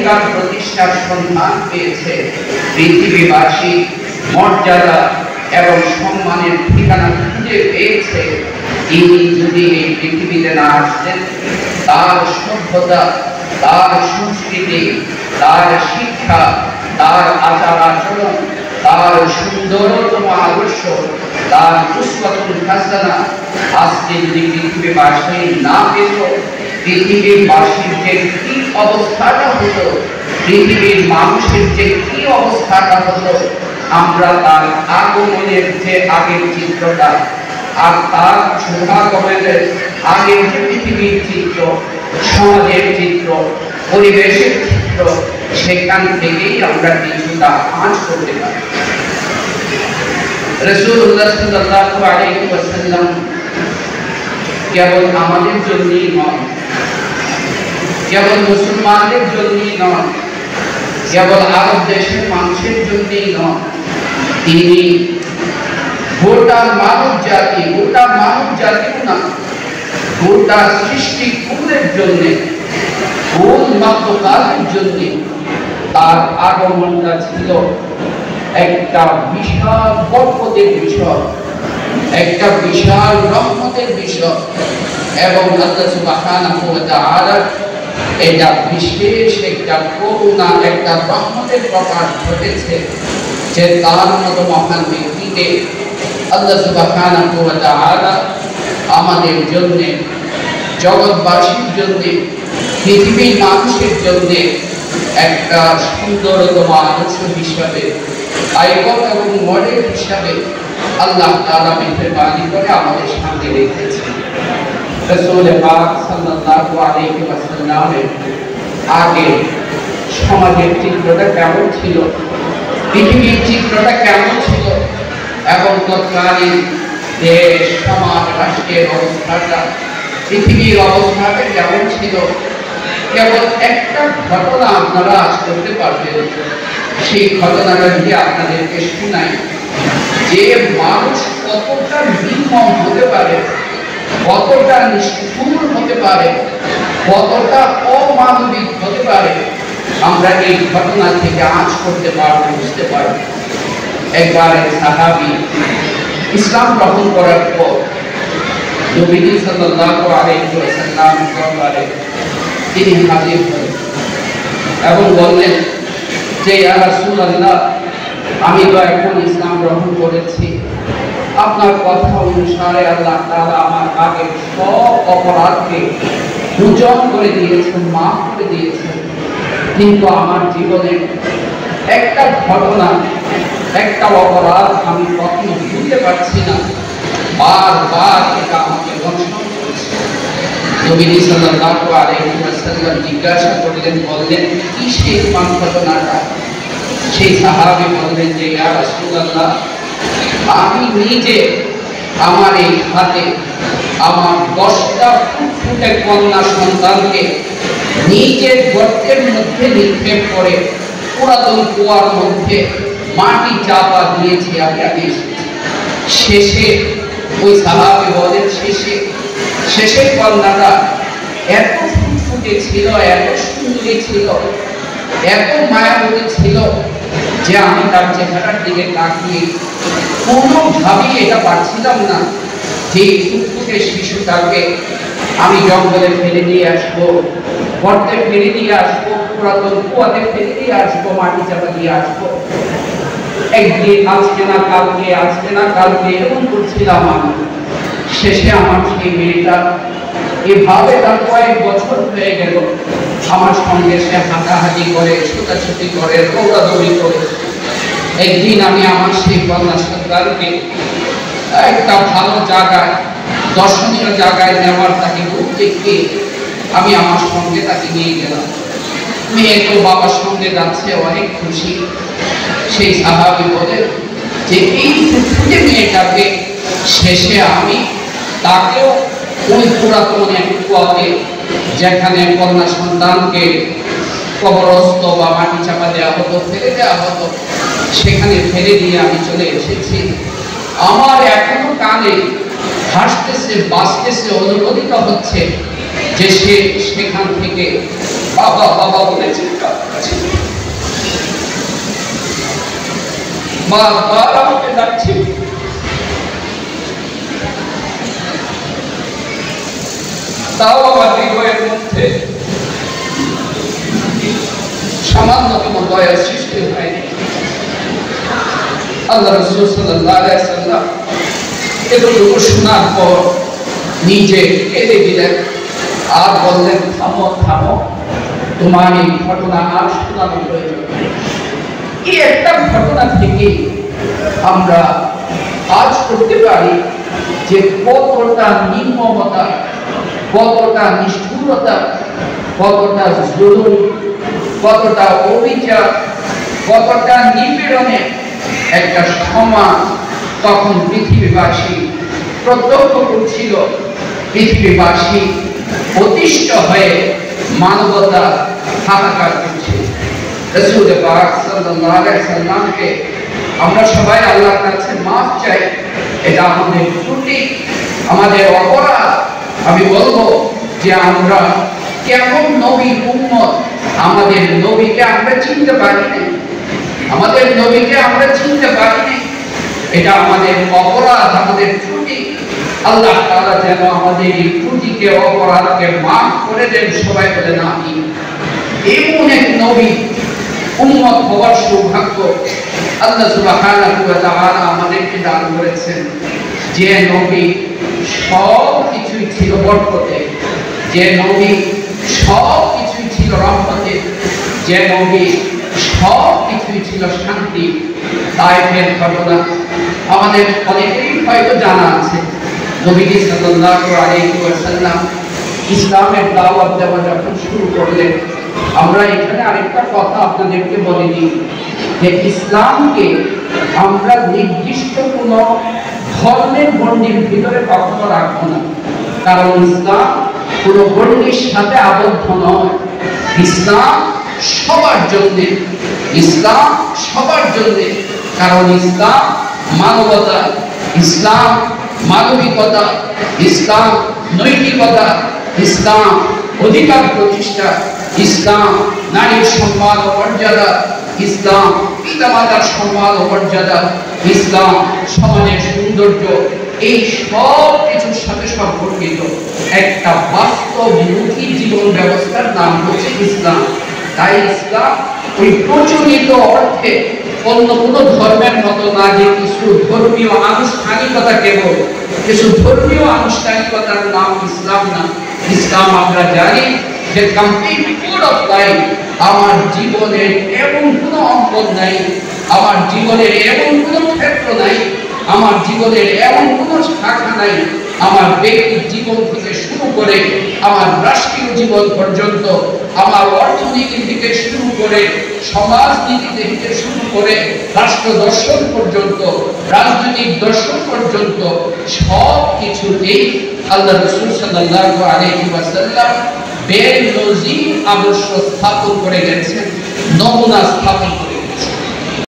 অধিকার প্রতিষ্ঠার সন্ধান পেয়েছে, পৃথিবীবাসী মর্যাদা এবং সম্মানের ঠিকানা খুঁজে পেয়েছে, তিনি যদি এই পৃথিবীতে না আসতেন, তার সভ্যতা, তার সংস্কৃতি, তার শিক্ষা, তার আচার আচরণ, তার সুন্দরতম আদর্শ, তার উসওয়াতুল হাসানা আজকে যদি পৃথিবীবাসী না পেত, পৃথিবীবাসীর যে কি অবস্থাটা হতো, পৃথিবীর মানুষের যে কি অবস্থাটা হতো, আমরা তার আগমনের যে আগের চিত্রটা আর তার শুভাগমনের আগের যে পৃথিবীর চিত্র, সমাজের চিত্র, পরিবেশের চিত্র, সেখান থেকেই আমরা কিছুটা আঁচ করতে পারি। রাসূলুল্লাহ সাল্লাল্লাহু আলাইহি ওয়াসাল্লাম কেবল আমাদের জন্যই নয়, কেবল মুসলমানদের জন্যই নয়, কেবল আরব দেশের মানুষের জন্যই নয়, তিনি গোটা মানব জাতিও না, গোটা সৃষ্টি কুলের জন্য, কোন মাত্রকালের জন্য তার আগমনটা ছিল একটা বিশাল বরকতের বিষয়, একটা বিশাল রহমতের বিষয়। এবং আল্লাহ সুবহানাহু ওয়া তাআলা এটা বিশেষ একটা করুণা, একটা রহমতের প্রকাশ ঘটেছে যে তার মতো মহান ব্যক্তিকে আল্লাহ সুবহানাহু ওয়া তাআলা আমাদের জন্য, জগৎবাসীর জন্য, পৃথিবীর মানুষের জন্য একটা সুন্দরতম আদর্শ হিসাবে, আইকন এবং মডেল হিসাবে আল্লাহ তাআলা মেহেরবানি করে আমাদের সামনে রেখেছেন। রাসূল পাক সাল্লাল্লাহু আলাইহি ওয়াসাল্লামের আগে সমাজের চিত্রটা কেমন ছিল, পৃথিবীর চিত্রটা কেমন ছিল, এবং তৎকালীন দেশ, সমাজ, রাষ্ট্রের অবস্থাটা, পৃথিবীর অবস্থাটা কেমন ছিল, কেবল একটা ঘটনা আপনারা আজ করতে পারবেন। সেই ঘটনাটা যদি আপনাদেরকে শোনাই, যে মানুষ কতটা নির্মম হতে পারে, কতটা নিষ্ঠুর হতে পারে, কতটা অমানবিক হতে পারে, আমরা এই ঘটনা থেকে আঁচ করতে পারবো, বুঝতে পারবো। একবার এক সাহাবী ইসলাম গ্রহণ করার পর নবী সাল্লাল্লাহু আলাইহি ওয়াসাল্লামের দরবারে তিনি হাজির হলেন এবং বললেন যে ইয়া রাসূলুল্লাহ, আমি তো এখন ইসলাম গ্রহণ করেছি, আপনার কথা অনুসারে আল্লাহ তাআলা আমার আগের সব অপরাধকে মোচন করে দিয়েছেন, মাফ করে দিয়েছেন, কিন্তু আমার জীবনে একটা ঘটনা, একটা অপরাধ আমি কখনো ভুলতে পারছি না, বারবার এটা আমাকে দংশন করছে। নবী সাল্লাল্লাহু আলাইহি ওয়াসাল্লাম জিজ্ঞাসা করলেন, বললেন কি সেই ঘটনাটা? সেই সাহাবী বললেন যে ইয়া রাসূলুল্লাহ, আমি নিজে আমার এই হাতে আমার 10টা ফুটফুটে কন্যা সন্তানকে নিজের গর্তের মধ্যে নিক্ষেপ করে পুরাতন কুয়ার মধ্যে মাটি চাপা দিয়েছি। আমি শেষে ওই সাহাবী বলেন, শেষের কন্যাটা এত ফুটফুটে ছিল, এত সুন্দরী ছিল, এত মায়াবতী ছিল যে আমি তার চেহারার দিকে তাকিয়ে কোনোভাবেই এটা পারছিলাম না যে ফুটফুটে শিশুটাকে আমি জঙ্গলে ফেলে দিয়ে আসবো, গর্তে ফেলে দিয়ে আসবো, পুরাতন কুয়াতে ফেলে দিয়ে আসবো, মাটি চাপা দিয়ে আসবো। একদিন আজকে না কালকে এরকম করছিলাম আমি। শেষে আমার সেই মেয়েটা এভাবে তার কয়েক বছর হয়ে গেল, আমার সঙ্গে সে হাঁটাহাঁটি করে, ছোটাছুটি করে, দৌড়াদৌড়ি করে। একদিন আমি আমার সেই কন্যা সন্তানকে একটা ভালো জায়গায়, দর্শনীয় জায়গায় নেওয়ার, তাকে ঘুরতে গিয়ে আমি আমার সঙ্গে তাকে নিয়ে গেলাম। মেয়ে তো বাবার সঙ্গে যাচ্ছে, অনেক খুশি। সেই সাহাবী বলেন যে এই ফুটফুটে মেয়েটাকে শেষে আমি তাকেও ওই পুরাতন এক কুয়াতে, যেখানে কন্যা সন্তানকে কবরস্থ বা মাটি চাপা দেওয়া হতো, ফেলে দেওয়া হতো, সেখানে ফেলে দিয়ে আমি চলে এসেছি। আমার এখনো কানে হাসতেছে, বাঁচতেছে, অনুমোদিত হচ্ছে যে সে সেখান থেকে বাবা বাবা বলে চিৎকার করছে। বারবার আমাকে ডাকছে, তাও আমার হৃদয়ের মধ্যে সামান্যতম দয়া সৃষ্টি হয়নি। আল্লাহ রাসূল সাল্লাল্লাহু আলাইহি ওয়াসাল্লাম এতটুকু শোনার পর নিজে কেঁদে দিলেন আর বললেন, থামো থামো, তোমার এই ঘটনা আর শোনানো প্রয়োজন। এই একটা ঘটনা থেকে আমরা আজ করতে পারি যে কতটা নির্মমতা, কতটা নিষ্ঠুরতা, কতটা জুলুম, কতটা অবিচার, কতটা নিপীড়নে একটা সমাজ তখন পৃথিবীবাসী প্রত্যক্ষ করছিল। পৃথিবীবাসী অতিষ্ঠ হয়ে মানবতা হাহাকার করছে। রাসূল পাক সাল্লাল্লাহু আলাইহি সাল্লামকে আমরা সবাই আল্লাহর কাছে মাফ চাই। এটা আমাদের ত্রুটি, আমাদের অপরাধ। আমি বলবো যে আমরা কেমন নবী উম্মত, আমাদের নবীকে আমরা চিনতে পারিনি, আমাদের নবীকে আমরা চিনতে পারিনি। এটা আমাদের অপরাধ, আমাদের ত্রুটি। আল্লাহ তাআলা যেন আমাদের এই ত্রুটিকে, অপরাধকে মাফ করে দেন। সবাই বলেন আমিন। এমন এক নবী উম্মত হওয়ার সৌভাগ্য আল্লাহ সুবহানাহু ওয়া তাআলা আমাদেরকে দান করেছেন। যে নবী সব কিছুই ছিল বরকতে, যে নবী সব কিছুই ছিল রহমতে, যে নবী সব কিছুই ছিল শান্তি। তায়েফের ঘটনা আমাদের অনেকেই হয়তো জানা আছে। নবীজি সাল্লাল্লাহু আলাইহি ওয়াসাল্লাম ইসলামের দাওয়াত দেওয়া যখন শুরু করলেন, আমরা এখানে আরেকটা কথা আপনাদেরকে বলে দিই যে ইসলামকে আমরা নির্দিষ্ট কোনো ধর্মের গণ্ডির ভিতরে কখনো রাখবো না। কারণ ইসলাম কোনো গণ্ডির সাথে আবদ্ধ নয়। ইসলাম সবার জন্য, ইসলাম সবার জন্য। কারণ ইসলাম মানবতা, ইসলাম মানবিকতা, ইসলাম নৈতিকতা, ইসলাম অধিকার প্রতিষ্ঠা, ইসলাম নারীর সম্মান ও মর্যাদা, ইসলাম পিতামাতার সম্মান ও মর্যাদা, ইসলাম সমাজের সৌন্দর্য, এই সব কিছুর সাথে সম্পর্কিত একটা বাস্তবমুখী জীবন ব্যবস্থার নাম হচ্ছে ইসলাম। তাই ইসলাম ওই প্রচলিত অর্থে অন্য কোনো ধর্মের মতো না যে কিছু ধর্মীয় আনুষ্ঠানিকতা, কেবল কিছু ধর্মীয় আনুষ্ঠানিকতার নাম ইসলাম না। ইসলাম আমরা জানি যে কমপ্লিট কোড অফ লাইফ। আমার জীবনের এমন কোনো অঙ্গন নাই, আমার জীবনের এমন কোনো ক্ষেত্র নাই, আমার জীবনের এমন কোনো শাখা নাই, আমার ব্যক্তির জীবন থেকে শুরু করে আমার রাষ্ট্রীয় জীবন পর্যন্ত, আমার অর্থনীতি থেকে শুরু করে সমাজনীতি থেকে শুরু করে রাষ্ট্র দর্শন পর্যন্ত, রাজনৈতিক দর্শন পর্যন্ত সব কিছুতেই আল্লাহ রাসূল সাল্লাল্লাহু আলাইহি ওয়াসাল্লাম বেনজির আদর্শ স্থাপন করে গেছেন, নমুনা স্থাপন